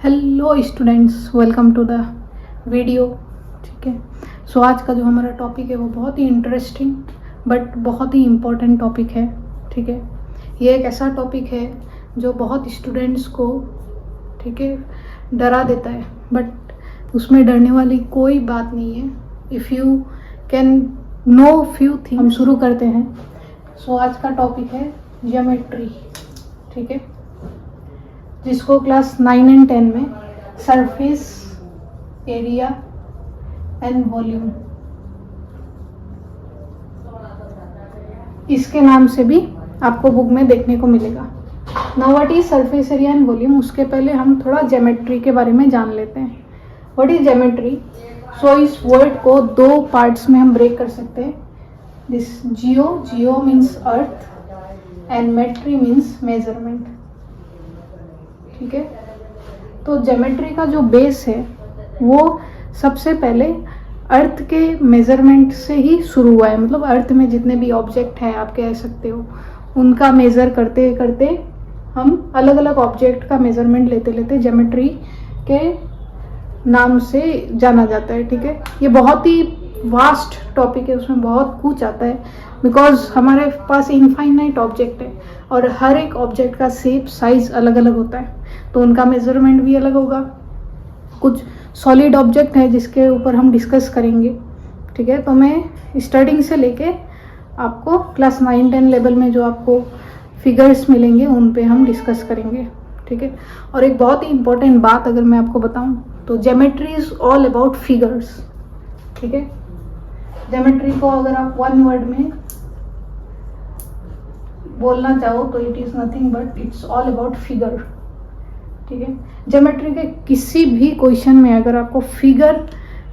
Hello students, welcome to the video. ठीक है, सो आज का जो हमारा टॉपिक है वो बहुत ही इंटरेस्टिंग बट बहुत ही इम्पोर्टेंट टॉपिक है। ठीक है, ये एक ऐसा टॉपिक है जो बहुत स्टूडेंट्स को, ठीक है, डरा देता है, बट उसमें डरने वाली कोई बात नहीं है। If you can know few thing. हम शुरू करते हैं। सो आज का टॉपिक है ज्योमेट्री। ठीक है, जिसको क्लास 9 एंड 10 में सरफेस एरिया एंड वॉल्यूम इसके नाम से भी आपको बुक में देखने को मिलेगा। Now what is surface area and volume, उसके पहले हम थोड़ा ज्योमेट्री के बारे में जान लेते हैं। What is geometry? सो इस वर्ड को दो पार्ट्स में हम ब्रेक कर सकते हैं। This geo means earth and metry means measurement. ठीक है, तो ज्योमेट्री का जो बेस है वो सबसे पहले अर्थ के मेजरमेंट से ही शुरू हुआ है। मतलब अर्थ में जितने भी ऑब्जेक्ट हैं, आप कह सकते हो, उनका मेजर करते करते हम अलग अलग ऑब्जेक्ट का मेजरमेंट लेते लेते ज्योमेट्री के नाम से जाना जाता है। ठीक है, ये बहुत ही वास्ट टॉपिक है, उसमें बहुत कुछ आता है, बिकॉज हमारे पास इनफाइनाइट ऑब्जेक्ट है और हर एक ऑब्जेक्ट का शेप साइज अलग अलग होता है, तो उनका मेजरमेंट भी अलग होगा। कुछ सॉलिड ऑब्जेक्ट है जिसके ऊपर हम डिस्कस करेंगे। ठीक है, तो मैं स्टार्टिंग से लेके आपको क्लास 9-10 लेवल में जो आपको फिगर्स मिलेंगे उन पे हम डिस्कस करेंगे। ठीक है, और एक बहुत ही इंपॉर्टेंट बात अगर मैं आपको बताऊं तो geometry is all about figures. ठीक है, ज्योमेट्री को अगर आप वन वर्ड में बोलना चाहो तो it is nothing but it's all about figure. ठीक है, ज्योमेट्री के किसी भी क्वेश्चन में अगर आपको फिगर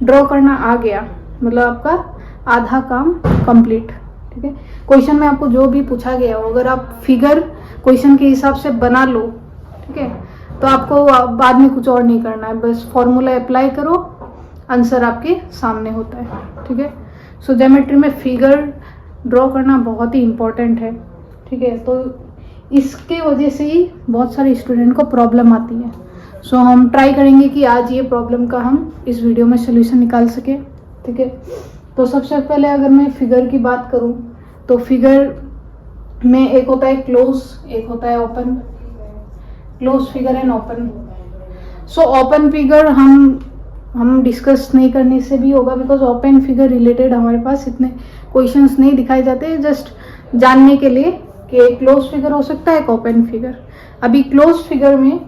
ड्रॉ करना आ गया, मतलब आपका आधा काम कंप्लीट। ठीक है, क्वेश्चन में आपको जो भी पूछा गया हो, अगर आप फिगर क्वेश्चन के हिसाब से बना लो, ठीक है, तो आपको बाद में कुछ और नहीं करना है, बस फॉर्मूला अप्लाई करो, आंसर आपके सामने होता है। ठीक है, सो ज्योमेट्री में फिगर ड्रॉ करना बहुत ही इम्पोर्टेंट है। ठीक है, तो इसके वजह से ही बहुत सारे स्टूडेंट को प्रॉब्लम आती है। सो हम ट्राई करेंगे कि आज ये प्रॉब्लम का हम इस वीडियो में सोल्यूशन निकाल सके। ठीक है, तो सबसे पहले अगर मैं फिगर की बात करूं तो फिगर में एक होता है क्लोज, एक होता है open. Close figure and open. So open figure हम डिस्कस नहीं करने से भी होगा, बिकॉज ओपन फिगर रिलेटेड हमारे पास इतने क्वेश्चंस नहीं दिखाए जाते, जस्ट जानने के लिए कि एक क्लोज फिगर हो सकता है, एक ओपन फिगर। अभी क्लोज फिगर में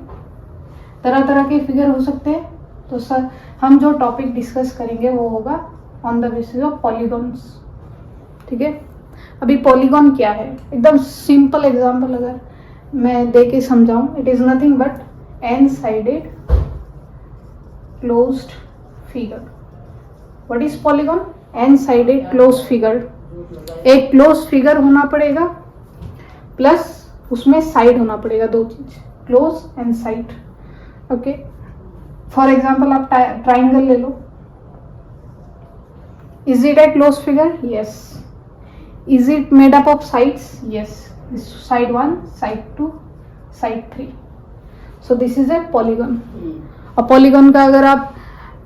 तरह तरह के फिगर हो सकते हैं, तो सर हम जो टॉपिक डिस्कस करेंगे वो होगा on the basis of polygons. ठीक है, अभी पॉलीगॉन क्या है, एकदम सिंपल एग्जांपल अगर मैं दे के समझाऊं, it is nothing but n sided closed figure. What is polygon? N sided close figure. एक क्लोज फिगर होना पड़ेगा प्लस उसमें साइड होना पड़ेगा, दो चीज, close and side. Okay, for example आप ट्राइंगल ले लो। Is it a close figure? Yes. Is it made up of sides? Yes. Side 1, side 2, side 3। So this is a polygon. और पॉलीगॉन का अगर आप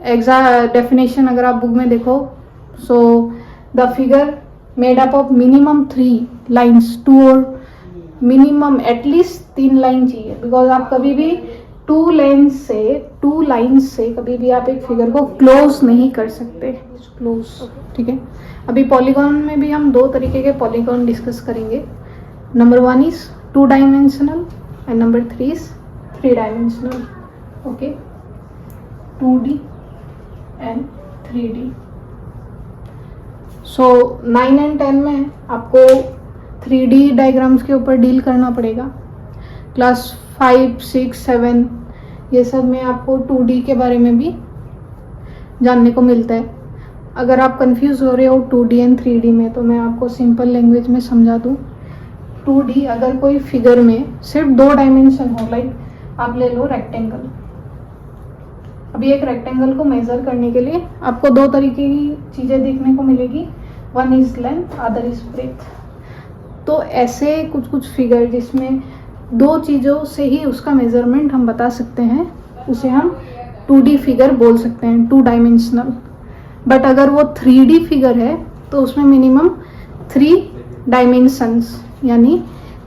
डेफिनेशन अगर आप बुक में देखो, so the figure made up of minimum 3 lines, 2 और minimum at least 3 line चाहिए, बिकॉज आप कभी भी 2 लाइन से कभी भी आप एक फिगर को क्लोज नहीं कर सकते। क्लोज। ठीक है, अभी पॉलीगॉन में भी हम 2 तरीके के पॉलीगॉन डिस्कस करेंगे। Number 1 is 2 dimensional and number 3 is 3 dimensional. Okay, 2D and 3D। So 9 and 10 में आपको 3D डायग्राम्स के ऊपर डील करना पड़ेगा। क्लास 5, 6, 7 ये सब में आपको 2D के बारे में भी जानने को मिलता है। अगर आप कंफ्यूज हो रहे हो 2D एंड 3D में, तो मैं आपको सिंपल लैंग्वेज में समझा दूँ। 2D अगर कोई फिगर में सिर्फ 2 डायमेंशन हो, लाइक आप ले लो रेक्टेंगल। अभी एक रेक्टेंगल को मेजर करने के लिए आपको 2 तरीके की चीज़ें देखने को मिलेगी, one is length, other is breadth. तो ऐसे कुछ फिगर जिसमें 2 चीज़ों से ही उसका मेजरमेंट हम बता सकते हैं, उसे हम 2D फिगर बोल सकते हैं, 2 डायमेंशनल। बट अगर वो 3D फिगर है तो उसमें मिनिमम 3 डायमेंशंस यानी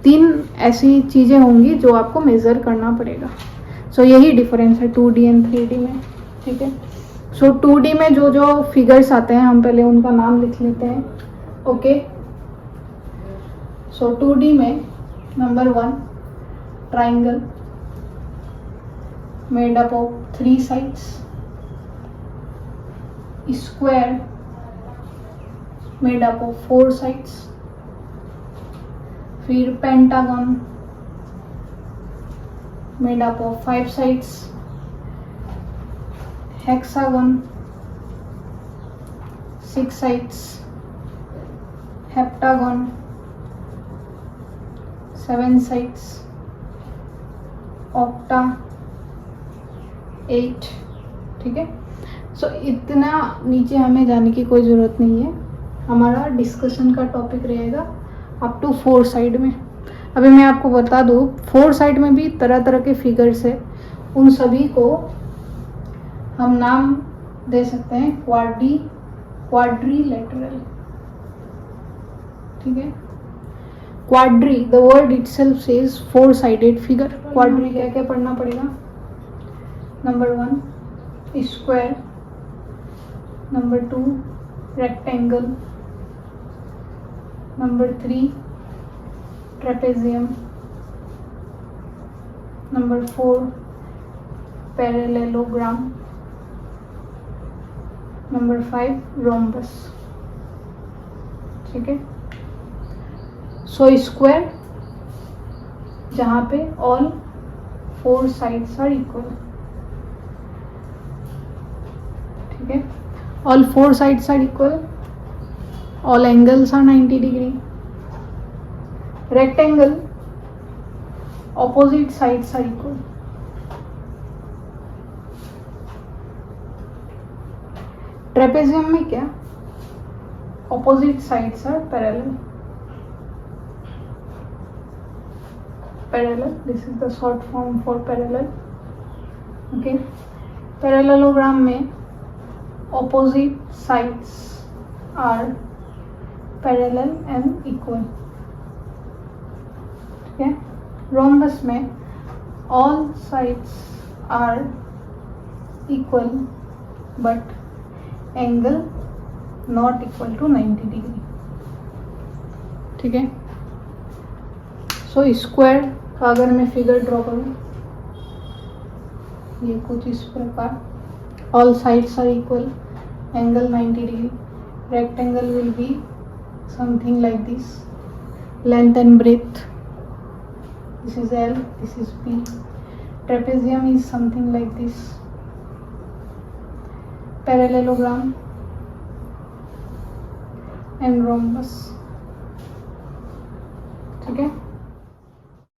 3 ऐसी चीज़ें होंगी जो आपको मेज़र करना पड़ेगा। सो यही डिफरेंस है 2D एंड 3D में, ठीक है। सो 2D में जो जो फिगर्स आते हैं हम पहले उनका नाम लिख लेते हैं, ओके। सो 2D में number 1 triangle made up of 3 sides, square made up of 4 sides, फिर pentagon made up of 5 sides, hexagon 6 sides, heptagon 7 sides, octa 8, ठीक है। सो इतना नीचे हमें जाने की कोई ज़रूरत नहीं है, हमारा डिस्कशन का टॉपिक रहेगा अप टू 4 साइड में। अभी मैं आपको बता दूँ 4 साइड में भी तरह तरह के फिगर्स है, उन सभी को हम नाम दे सकते हैं क्वाड्रिलेटरल, ठीक है। Quadri, the word itself says 4 sided figure. Quadri क्या क्या पढ़ना पड़ेगा? Number 1 square, number 2 rectangle, number 3 trapezium, number 4 parallelogram, number 5 rhombus, ठीक है। सो स्क्वायर जहाँ पे ऑल 4 साइड्स आर इक्वल, ठीक है। All 4 sides are equal, all angles are 90 degree. Rectangle opposite sides are equal. Trapezium में क्या? Opposite sides are parallel. Parallel, this is the short form for parallel, okay. Parallelogram में opposite sides are parallel and equal, ठीक है। Rhombus में all sides are equal but angle not equal to 90 degree, ठीक है। So square का अगर मैं figure draw करूँ, ये कुछ इस प्रकार, all sides are equal, angle 90 degree. Rectangle will be something like this, length and breadth, this is L, this is P. Trapezium is something like this. Parallelogram and rhombus, ठीक है।